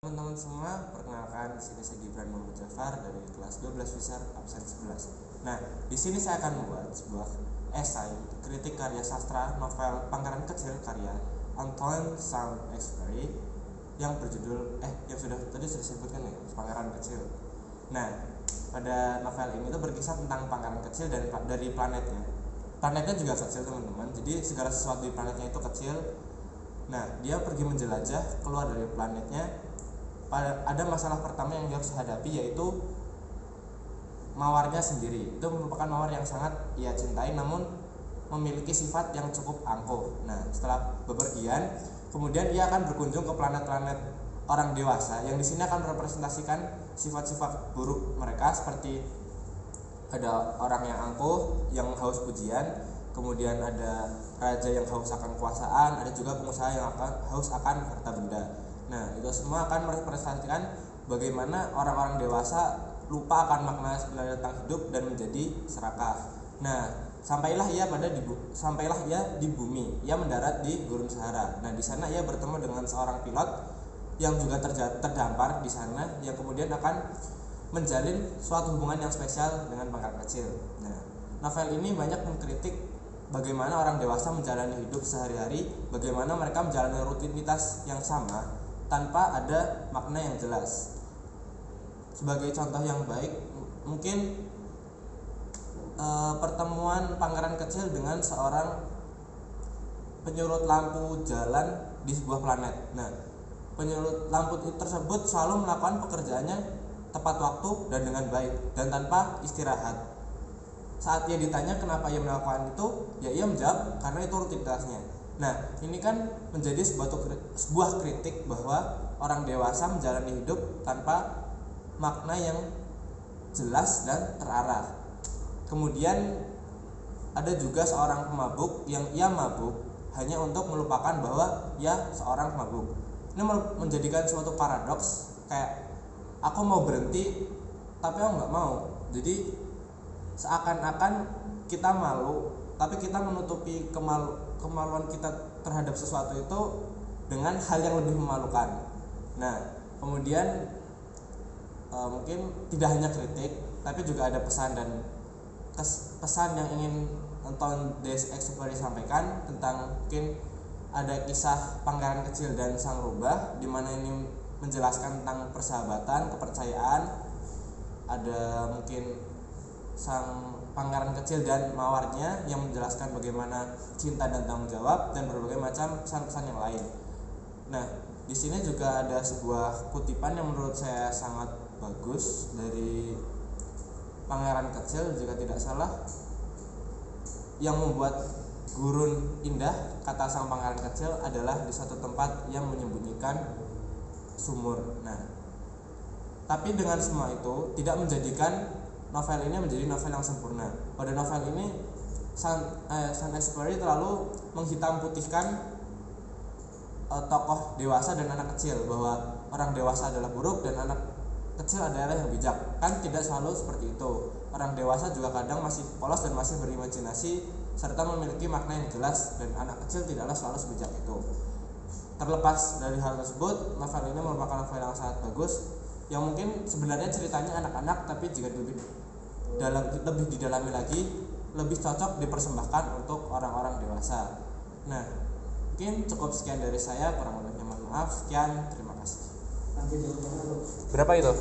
Teman-teman semua, perkenalkan di sini saya Gibran Muhammad Jafar dari kelas 12 besar absen 11. Nah, di sini saya akan membuat sebuah esai kritik karya sastra novel Pangeran Kecil karya Antoine Saint-Exupéry yang berjudul yang sudah disebutkan ya, Pangeran Kecil. Nah, pada novel ini tuh berkisah tentang pangeran kecil dan dari planetnya. Planetnya juga kecil, teman-teman. Jadi segala sesuatu di planetnya itu kecil. Nah, dia pergi menjelajah keluar dari planetnya. Ada masalah pertama yang dia harus hadapi, yaitu mawarnya sendiri. Itu merupakan mawar yang sangat ia cintai, namun memiliki sifat yang cukup angkuh. Nah, setelah bepergian, kemudian ia akan berkunjung ke planet-planet orang dewasa yang di sini akan merepresentasikan sifat-sifat buruk mereka, seperti ada orang yang angkuh yang haus pujian, kemudian ada raja yang haus akan kekuasaan, ada juga pengusaha yang haus akan harta benda. Nah, itu semua akan merepresentasikan bagaimana orang-orang dewasa lupa akan makna sebenarnya tentang hidup dan menjadi serakah. Nah, sampailah ia di bumi. Ia mendarat di Gurun Sahara. Nah, di sana ia bertemu dengan seorang pilot yang juga terdampar di sana, yang kemudian akan menjalin suatu hubungan yang spesial dengan pangeran kecil. Nah, novel ini banyak mengkritik bagaimana orang dewasa menjalani hidup sehari-hari, bagaimana mereka menjalani rutinitas yang sama tanpa ada makna yang jelas. Sebagai contoh yang baik, mungkin pertemuan pangeran kecil dengan seorang penyurut lampu jalan di sebuah planet. Nah, penyurut lampu tersebut selalu melakukan pekerjaannya tepat waktu dan dengan baik dan tanpa istirahat. Saat ia ditanya kenapa ia melakukan itu, ya ia menjawab karena itu rutinitasnya. Nah, ini kan menjadi sebuah kritik bahwa orang dewasa menjalani hidup tanpa makna yang jelas dan terarah. Kemudian ada juga seorang pemabuk yang ia mabuk hanya untuk melupakan bahwa ia seorang pemabuk. Ini menjadikan suatu paradoks, kayak aku mau berhenti tapi aku nggak mau. Jadi seakan-akan kita malu, tapi kita menutupi kemaluan kita terhadap sesuatu itu dengan hal yang lebih memalukan. Nah, kemudian mungkin tidak hanya kritik, tapi juga ada pesan yang ingin Antoine Saint-Exupéry sampaikan tentang, mungkin ada kisah pangeran kecil dan sang rubah, di mana ini menjelaskan tentang persahabatan, kepercayaan. Ada mungkin sang pangeran kecil dan mawarnya yang menjelaskan bagaimana cinta dan tanggung jawab, dan berbagai macam pesan-pesan yang lain. Nah, di sini juga ada sebuah kutipan yang menurut saya sangat bagus dari pangeran kecil, jika tidak salah, yang membuat gurun indah, kata sang pangeran kecil, adalah di satu tempat yang menyembunyikan sumur. Nah, tapi dengan semua itu tidak menjadikan novel ini menjadi novel yang sempurna. Pada novel ini Saint-Exupéry terlalu menghitam putihkan tokoh dewasa dan anak kecil, bahwa orang dewasa adalah buruk dan anak kecil adalah yang bijak. Kan tidak selalu seperti itu. Orang dewasa juga kadang masih polos dan masih berimajinasi serta memiliki makna yang jelas, dan anak kecil tidaklah selalu sebijak itu. Terlepas dari hal tersebut, novel ini merupakan novel yang sangat bagus, yang mungkin sebenarnya ceritanya anak-anak, tapi jika lebih didalami lagi, lebih cocok dipersembahkan untuk orang-orang dewasa. Nah, mungkin cukup sekian dari saya, kurang lebihnya mohon maaf. Sekian, terima kasih. Berapa itu?